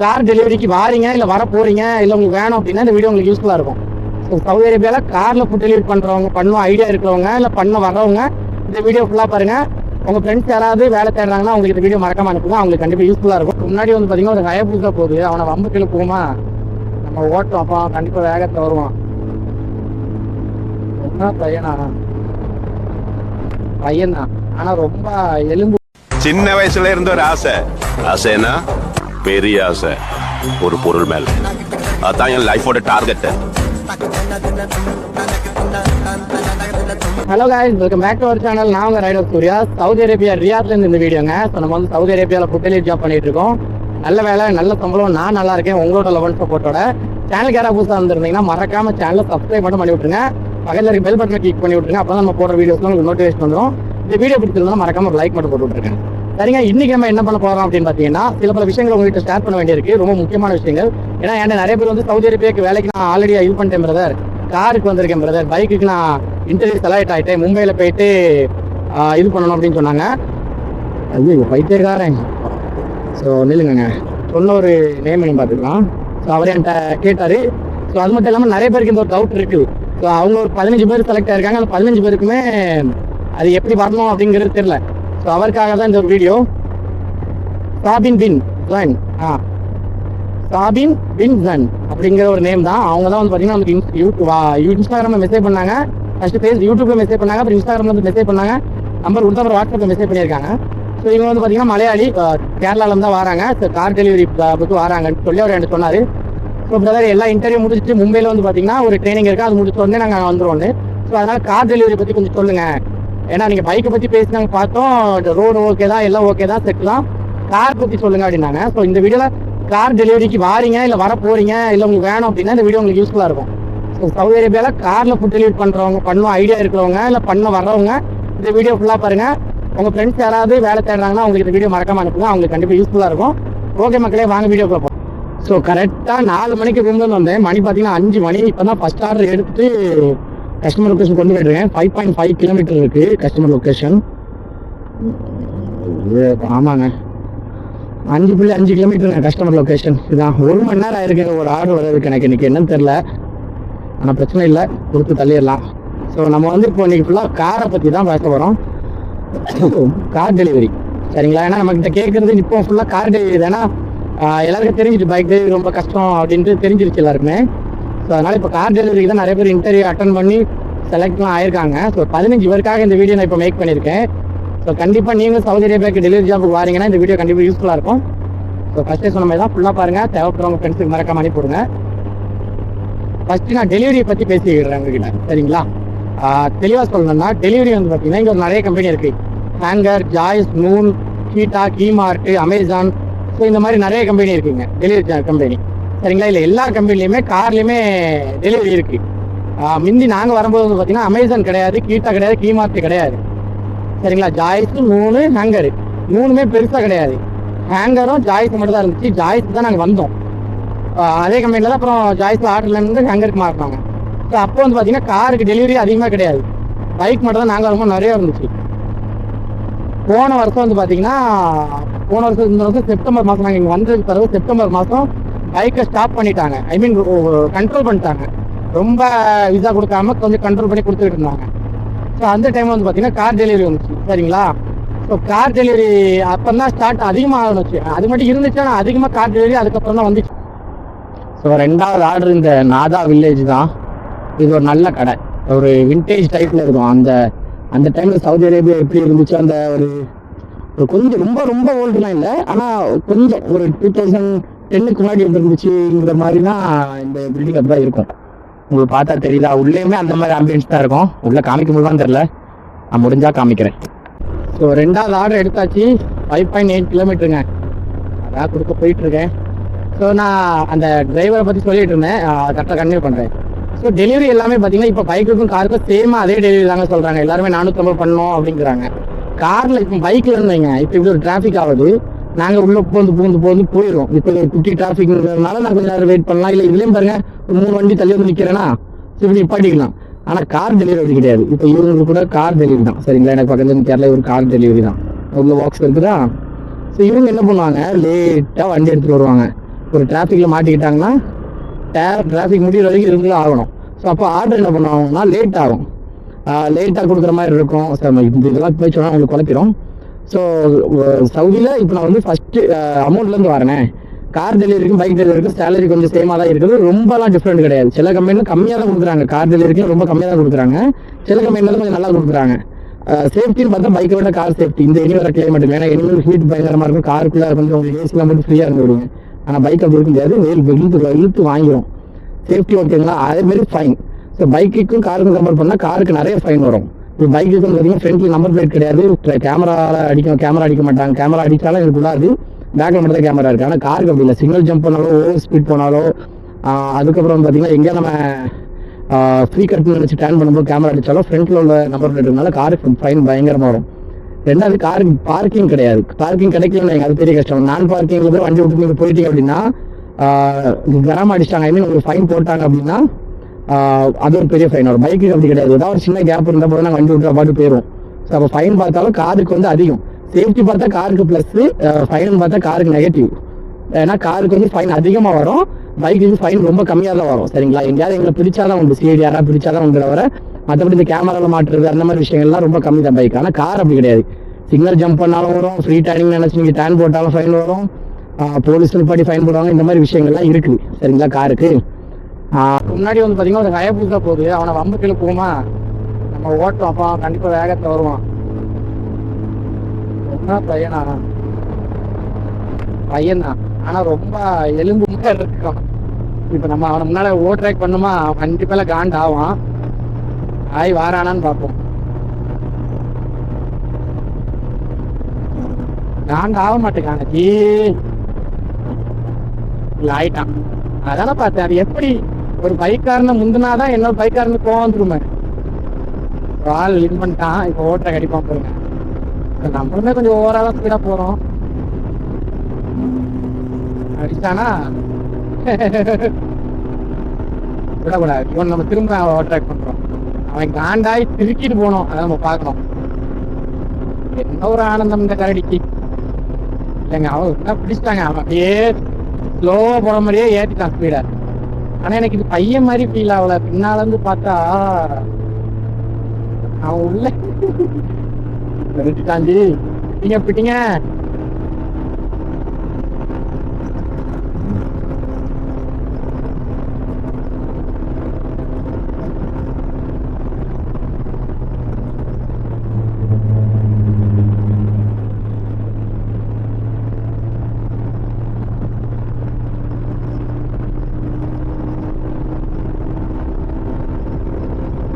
Car டெலிவரிக்கு வாரீங்க இல்லை வர போறீங்க இல்லை உங்களுக்கு வேணும் அப்படின்னா இந்த வீடியோ உங்களுக்கு யூஸ்ஃபுல்லாக இருக்கும். ஸோ சவுதி அரேபியாவில் காரில் ஃபுட் டெலிவரி பண்ணுறவங்க, பண்ணுவோம் ஐடியா இருக்கிறவங்க இல்லை பண்ண வர்றவங்க இந்த வீடியோ ஃபுல்லாக பாருங்கள். உங்கள் ஃப்ரெண்ட்ஸ் யாராவது வேலை தேடுறாங்கன்னா அவங்களுக்கு இந்த வீடியோ மறக்காம அனுப்புங்க, அவங்களுக்கு கண்டிப்பாக யூஸ்ஃபுல்லாக இருக்கும். முன்னாடி வந்து பார்த்தீங்கன்னா ஒரு ஹயபூசா போகுது, அவனை வம்பு கீழே போகுமா நம்ம ஓட்டம், அப்போ கண்டிப்பாக வேகத்தில் வருவான். என்ன பையன்தான் ஆனால் ரொம்ப எலும்பு. சின்ன வயசுல இருந்த ஒரு ஆசைனா பெரிய ஆசை ஒரு பொருள் மேல. அதான் என் லைஃபோட target. Hello guys, welcome back to our channel. நான் உங்கள் ரைடர் சூர்யா. சவுதி அரேபியா ரியாத்லேருந்து இந்த வீடியோங்க. ஸோ நம்ம வந்து சவுதி அரேபியாவில் ஃபுட் டெலிவரி ஜாப் பண்ணிட்டு இருக்கோம். நல்ல வேலை, நல்ல சம்பளம். நான் நல்லா இருக்கேன் உங்களோட லெவல் சப்போர்ட்டோட. சேனலுக்கு யாராவது புதுசாக வந்துருந்தீங்கன்னா மறக்காம சேனலை சப்ஸ்கிரைப் மட்டும் பண்ணி விட்டுருங்க. பக்கத்தில் இருக்க பெல் பட்டனை கிளிக் பண்ணி விட்டுருங்க. அப்போ தான் நம்ம போடுற வீடியோஸ்லாம் உங்களுக்கு நோட்டிஃபிகேஷன் வந்துடும். இந்த வீடியோ பிடிச்சிருந்தா மறக்காம ஒரு லைக் மட்டும் போட்டு விட்டுருக்கேன். சரிங்க, இன்னைக்கு நம்ம என்ன பண்ண போறோம் அப்படின்னு பார்த்தீங்கன்னா சில பல விஷயங்கள் உங்கள்கிட்ட ஷேர் பண்ண வேண்டியிருக்கு, ரொம்ப முக்கியமான விஷயங்கள். ஏன்னா என்கிட்ட நிறைய பேர் வந்து சவுதி அரேபியாவுக்கு வேலைக்கு நான் ஆல்ரெடி இது பண்ணிட்டேன் பிரதர், காருக்கு வந்திருக்கேன் பிரதர், பைக்குக்கு நான் இன்டர்வியூ செலக்ட் ஆகிட்டேன், மும்பையில் போயிட்டு இது பண்ணணும் அப்படின்னு சொன்னாங்க. அது பைத்தியக்காரன். ஸோ நில்லுங்க, சொன்ன ஒரு நேம் பார்த்துக்கலாம். ஸோ அவர் என்கிட்ட கேட்டார். ஸோ அது மட்டும் இல்லாமல் நிறைய பேருக்கு இந்த ஒரு டவுட் இருக்குது. ஸோ அவங்க ஒரு 15 பேர் செலக்ட் ஆகிருக்காங்க. அந்த 15 பேருக்குமே அது எப்படி வரணும் அப்படிங்கிறது தெரியல. ஸோ அவருக்காக தான் இந்த ஒரு வீடியோ. சாபின் பின் ஜன், சாபின் பின் ஜன் அப்படிங்கிற ஒரு நேம் தான். அவங்க தான் வந்து பார்த்தீங்கன்னா நமக்கு இன்ஸ்டாகிராமில் மெசேஜ் பண்ணாங்க. ஃபஸ்ட்டு யூடியூப்ல மெசேஜ் பண்ணாங்க, அப்புறம் இன்ஸ்டாகிராமில் வந்து மெசேஜ் பண்ணாங்க, நம்பர் கொடுத்து அப்புறம் வாட்ஸ்அப்பில் மெசேஜ் பண்ணியிருக்காங்க. ஸோ இவங்க வந்து பார்த்தீங்கன்னா மலையாளி, கேரளாவில் தான் வராங்க. ஸோ கார் டெலிவரி பற்றி வராங்கன்னு சொல்லி அவர் என்கிட்ட சொன்னார். ஸோ பிரதர் எல்லாம் இன்டர்வியூ முடிச்சுட்டு மும்பையில் வந்து பார்த்தீங்கன்னா ஒரு ட்ரைனிங் இருக்குது, அது முடிச்சு உடனே நாங்கள் வந்துடுவோம். ஸோ அதனால் கார் டெலிவரி பற்றி கொஞ்சம் சொல்லுங்கள். ஏன்னா நீங்கள் பைக்கை பற்றி பேசினாங்க பார்த்தோம், ரோடு ஓகே தான், எல்லாம் ஓகே தான், செட் தான், கார் பற்றி சொல்லுங்கள் அப்படின்னாங்க. ஸோ இந்த வீடியோவில் கார் டெலிவரிக்கு வாரீங்க இல்லை வர போகிறீங்க இல்லை உங்களுக்கு வேணும் அப்படின்னா இந்த வீடியோ உங்களுக்கு யூஸ்ஃபுல்லாக இருக்கும். ஸோ சவுதி அரேபியாவில் காரில் ஃபுட் டெலிவரி பண்ணுறவங்க, பண்ணுவோம் ஐடியா இருக்கிறவங்க இல்லை பண்ண வர்றவங்க இந்த வீடியோ ஃபுல்லாக பாருங்கள். உங்கள் ஃப்ரெண்ட்ஸ் யாராவது வேலை தேடுறாங்கன்னா அவங்களுக்கு இந்த வீடியோ மறக்காம அனுப்புங்க, அவங்களுக்கு கண்டிப்பாக யூஸ்ஃபுல்லாக இருக்கும். ஓகே மக்களே, வாங்க வீடியோ பார்ப்போம். ஸோ கரெக்டாக 4 மணிக்கு ரூம்லேருந்து வந்தேன். மணி பார்த்தீங்கன்னா 5 மணி. இப்போ தான் ஃபஸ்ட் ஆர்டர் எடுத்துட்டு கஸ்டமர் லொக்கேஷன் கொண்டு போயிட்டுருக்கேன். 5.5 கிலோமீட்டர் இருக்குது கஸ்டமர் லொக்கேஷன். ஆமாங்க, 5.5 கிலோமீட்டருங்க கஸ்டமர் லொக்கேஷன். இதுதான் 1 மணி நேரம் ஆயிருக்கு ஒரு ஆர்டர் வர்றதுக்கு. எனக்கு இன்னைக்கு என்னன்னு தெரில, ஆனால் பிரச்சனை இல்லை, கொடுத்து தள்ளிடலாம். ஸோ நம்ம வந்து இப்போ இன்னைக்கு ஃபுல்லாக காரை பற்றி தான் பேச போகிறோம். கார் டெலிவரி சரிங்களா? ஏன்னா நம்மக்கிட்ட கேட்குறது இப்போ ஃபுல்லாக கார் டெலிவரி தானே. எல்லாருக்கும் தெரிஞ்சிட்டு பைக் டெலிவரி ரொம்ப கஷ்டம் அப்படின்ட்டு தெரிஞ்சிருச்சு எல்லாருக்குமே. ஸோ அதனால் இப்போ கார் டெலிவரிக்கு தான் நிறைய பேர் இன்டர்வியூ அட்டன் பண்ணி செலக்ட்லாம் ஆயிருக்காங்க. ஸோ 15 பேருக்காக இந்த வீடியோ நான் இப்போ மேக் பண்ணியிருக்கேன். ஸோ கண்டிப்பாக நீங்கள் சவுதி அரேபியாவுக்கு டெலிவரி ஜாப்புக்கு வாரீங்கன்னா இந்த வீடியோ கண்டிப்பாக யூஸ்ஃபுல்லாக இருக்கும். ஸோ ஃபஸ்ட்டே சொன்ன மாதிரி தான் ஃபுல்லாக பாருங்கள், தேவைப்படுறவங்க ஃப்ரெண்ட்ஸுக்கு மறக்காம அனுப்பி விடுங்க. ஃபஸ்ட்டு நான் டெலிவரியை பற்றி பேசிக்கிறேன் உங்ககிட்ட, சரிங்களா? தெளிவாக சொல்லணும்னா டெலிவரி வந்து பார்த்தீங்கன்னா இங்கே ஒரு நிறைய கம்பெனி இருக்குது. Hanger, Joyce, noon, கீட்டா, கீமார்ட், Amazon. So இந்த மாதிரி நிறைய கம்பெனி இருக்குங்க டெலிவரி கம்பெனி, சரிங்களா? இல்லை எல்லா கம்பெனிலையுமே கார்லேயுமே டெலிவரி இருக்குது. முந்தி நாங்கள் வரும்போது வந்து பார்த்தீங்கன்னா அமேசான் கிடையாது, கீட்டா கிடையாது, கீமார்ட் கிடையாது, சரிங்களா? ஜாய்ஸு, நூனு, ஹேங்கரு 3மே பெருசாக கிடையாது. ஹேங்கரும் ஜாய்ஸ் மட்டும் தான் இருந்துச்சு. ஜாய்ஸ் தான் நாங்கள் வந்தோம். அதே கம்பெனியில் தான் அப்புறம் ஜாய்ஸில் ஆர்டர்லேருந்து ஹேங்கருக்கு மாறினாங்க. ஸோ அப்போ வந்து பார்த்தீங்கன்னா காருக்கு டெலிவரி அதிகமாக கிடையாது, பைக் மட்டும் தான் நாங்கள் வரும்போது நிறைய இருந்துச்சு. போன வருஷம் வந்து பார்த்தீங்கன்னா இந்த வருஷம் செப்டம்பர் மாதம் நாங்கள் இங்கே வந்ததுக்கு பிறகு செப்டம்பர் மாதம் பைக்கை ஸ்டாப் பண்ணிட்டாங்க. ஐ மீன் கண்ட்ரோல் பண்ணிட்டாங்க. ரொம்ப விசா கொடுக்காம கொஞ்சம் கண்ட்ரோல் பண்ணி கொடுத்துக்கிட்டு இருந்தாங்க. ஸோ அந்த டைம் வந்து பார்த்தீங்கன்னா கார் டெலிவரி வந்துச்சு, சரிங்களா? ஸோ கார் டெலிவரி அப்போ தான் ஸ்டார்ட் அதிகமாக ஆரம்பிச்சு. அது மட்டும் இருந்துச்சு, ஆனால் அதிகமாக கார் டெலிவரி அதுக்கப்புறம் தான் வந்துச்சு. ஸோ 2வது ஆர்டர் இந்த நாதா வில்லேஜ் தான். இது ஒரு நல்ல கடை, ஒரு விண்டேஜ் டைப்பில் இருக்கும். அந்த டைமில் சவுதி அரேபியா எப்படி இருந்துச்சு, அந்த ஒரு கொஞ்சம் ரொம்ப ஓல்டுலாம் இல்லை, ஆனால் கொஞ்சம் ஒரு 2010க்கு முன்னாடி இருந்துச்சுங்கிற மாதிரி தான் இந்த பில்டிங் அப்படி தான் இருக்கும். உங்களுக்கு பார்த்தா தெரியல, உள்ளேயுமே அந்த மாதிரி ஆம்பியன்ஸ் தான் இருக்கும். உள்ளே காமிக்க முடியுமான்னு தெரில, நான் முடிஞ்சால் காமிக்கிறேன். ஸோ 2வது ஆர்டர் எடுத்தாச்சு. 5.8 கிலோமீட்டருங்க, அதான் கொடுக்க போயிட்டுருக்கேன். ஸோ நான் அந்த டிரைவரை பற்றி சொல்லிட்டு இருந்தேன், கரெக்டாக கன்டினியூ பண்ணுறேன். ஸோ டெலிவரி எல்லாமே பார்த்தீங்கன்னா இப்போ பைக்குக்கும் காருக்கும் சேமாக அதே டெலிவரி தாங்க சொல்கிறாங்க. எல்லாருமே 450 பண்ணணும் அப்படிங்கிறாங்க. காரில் இப்போ பைக்கில் இருந்தீங்க, இப்போ இப்படி ஒரு டிராஃபிக் ஆகுது, நாங்கள் உள்ளே பூந்து போயிடுவோம். இப்போ குட்டி டிராஃபிக்னால நான் கொஞ்சம் நேரம் வெயிட் பண்ணலாம். இல்லை இதுலேயும் பாருங்கள், ஒரு 3 வண்டி தள்ளி வந்து நிற்கிறேன்னா இப்படி நிப்பாட்டிக்கலாம். ஆனால் கார் டெலிவரி கிடையாது. இப்போ இவங்களுக்கு கூட கார் டெலிவரி தான், சரிங்களா? எனக்கு பக்கத்தில் கேரளா ஒரு கார் டெலிவரி தான், உள்ள பாக்ஸ் இருக்குதா. ஸோ இவங்க என்ன பண்ணுவாங்க, லேட்டாக வண்டி எடுத்துகிட்டு வருவாங்க. ஒரு டிராஃபிக்கில் மாட்டிக்கிட்டாங்கன்னா டிராஃபிக் முடிகிற வரைக்கும் இருந்து ஆகணும். ஸோ அப்போ ஆர்டர் என்ன பண்ணுவாங்கன்னா லேட் ஆகும், லேட்டாக கொடுக்குற மாதிரி இருக்கும். ஸோ இந்த இதெல்லாம் போய் சொன்னால் உங்களுக்கு குழப்பிடும். ஸோ சவுதியில் இப்போ நான் வந்து ஃபஸ்ட்டு அமௌண்ட்லேருந்து வரேனே, கார் டெலிவரிக்கும் பைக் டெலிவரிக்கும் சேலரி கொஞ்சம் சேமாக தான் இருக்குது, ரொம்பலாம் டிஃப்ரெண்ட் கிடையாது. சில கம்பெனியில் கம்மியாக தான் கொடுக்குறாங்க, கார் டெலிவரிக்கும் ரொம்ப கம்மியாக தான் கொடுக்குறாங்க, சில கம்பெனியில் கொஞ்சம் நல்லா கொடுக்குறாங்க. சேஃப்டின்னு பார்த்தா பைக்கை விட கார் சேஃப்டி இந்த இனி வர கிளைமேட். ஏன்னா இனிமேல் ஹீட் பயங்கரமாக இருக்கும், காருக்குள்ளே கொஞ்சம் உங்களுக்கு ஏசிலாம் போட்டு ஃப்ரீயாக இருந்து விடுங்க. ஆனால் பைக் அப்படி இருக்க முடியாது, இழுத்து வாங்கிடும். சேஃப்டி ஓகேங்களா? அதேமாரி ஃபைன். ஸோ பைக்குக்கும் காருக்கும் கம்பேர் பண்ணால் காருக்கு நிறைய ஃபைன் வரும். இப்போ பைக்கு வந்து பார்த்தீங்கன்னா ஃப்ரண்ட்ல நம்பர் பிளேட் கிடையாது, கேமரா அடிக்க மாட்டாங்க, கேமரா அடித்தாலும் எனக்கு உள்ளாது, பேக்கில் மட்டும் தான் கேமரா இருக்குது. ஆனால் காருக்கு அப்படி இல்லை, சிக்னல் ஜம்ப் பண்ணாலோ ஓவர் ஸ்பீட் போனாலோ அதுக்கப்புறம் பார்த்தீங்கன்னா எங்கேயா நம்ம ஃப்ரீ கட்னு நினச்சி டேர்ன் பண்ணும்போது கேமரா அடித்தாலும் ஃப்ரண்ட்டில் உள்ள நம்பர் பிளேட் இருக்கனால காருக்கு ஃபைன் பயங்கரமாக வரும். ரெண்டாவது காருக்கு பார்க்கிங் கிடையாது, பார்க்கிங் கிடைக்கலன்னு அது பெரிய கஷ்டம். நான் பார்க்கிங்கில் போய் வண்டி விட்டு நீங்கள் போயிட்டீங்க அப்படின்னா கராம அடிச்சிட்டாங்க, ஐ மீன் உங்களுக்கு ஃபைன் போட்டாங்க அப்படின்னா அது ஒரு பெரிய ஃபைன் வரும். பைக்கு அப்படி கிடையாது, ஏதாவது ஒரு சின்ன கேப் இருந்தால் போது நாங்கள் வண்டி விட்டு பாட்டு போயிடும். ஸோ அப்போ ஃபைன் பார்த்தாலும் காருக்கு வந்து அதிகம். சேஃப்டி பார்த்தா காருக்கு ப்ளஸ்ஸு, ஃபைன் பார்த்தா காருக்கு நெகட்டிவ். ஏன்னா காருக்கு வந்து ஃபைன் அதிகமாக வரும், பைக்கு ஃபைன் ரொம்ப கம்மியாக தான் வரும். சரிங்களா? எங்கேயாவது எங்களை பிடிச்சாதான் உண்டு, சிஐடி யாராவது பிடிச்சாதான் உண்டு வர, மற்றபடி இந்த கேமராவில் மாட்டுறது அந்த மாதிரி விஷயங்கள்லாம் ரொம்ப கம்மி தான் பைக். ஆனால் கார் அப்படி கிடையாது, சிக்னல் ஜம்ப் பண்ணாலும் வரும், ஃப்ரீ டேர்னிங் நினச்சி நீங்கள் டேர்ன் போட்டாலும் ஃபைன் வரும், போலீஸ் நிப்பாட்டி ஃபைன் போடுவாங்க, இந்த மாதிரி விஷயங்கள்லாம் இருக்குது. சரிங்களா? காருக்கு முன்னாடி வந்து பார்த்தீங்கன்னா ஒரு ஹயபுசா போகுது, அவனை வம்புக்கு போகுமா நம்ம ஓட்டம், அப்போ கண்டிப்பாக வேகத்தில் வருவான். என்ன பையன்தான், ஆனால் ரொம்ப எலும்பு மாதிரி இருக்கும். இப்போ நம்ம அவனை முன்னாடி ஓவர்டேக் பண்ணுமா அவன் கண்டிப்பாக காண்ட் ஆவான். வாரானான்னு பார்ப்போம். காண்ட் ஆக மாட்டேங்கான ஜி இல்லை ஆயிட்டான். அதானே பார்த்தேன், அது எப்படி ஒரு பைக்காரனை முந்தினாதான் என்னோட பைக்காரனு கோவம் வந்துருமே. ஆள் வின் பண்ணிட்டான், இப்போ ஓவர்டேக் அடிப்பான் போருங்க. நம்மளுமே கொஞ்சம் ஓவராக ஸ்பீடாக போகிறோம். அடிச்சானா விடக்கூடாது, இவன் நம்ம திரும்ப ஓவர்டேக் பண்ணுறோம். அவன் காண்டாய் திருக்கிட்டு போனோம், அதை நம்ம பார்க்கணும். என்ன ஒரு ஆனந்தம் இந்த கரடிக்கு இல்லைங்க. அவன் என்ன பிடிச்சிட்டாங்க, அவன் அப்படியே ஸ்லோவாக போன மாதிரியே ஏற்றிட்டான் ஸ்பீடை. ஆனால் எனக்கு இது பையன் மாதிரி ஃபீல் ஆகல. பின்னாலேருந்து பார்த்தா அவன் உள்ள தாண்டி பிடிங்க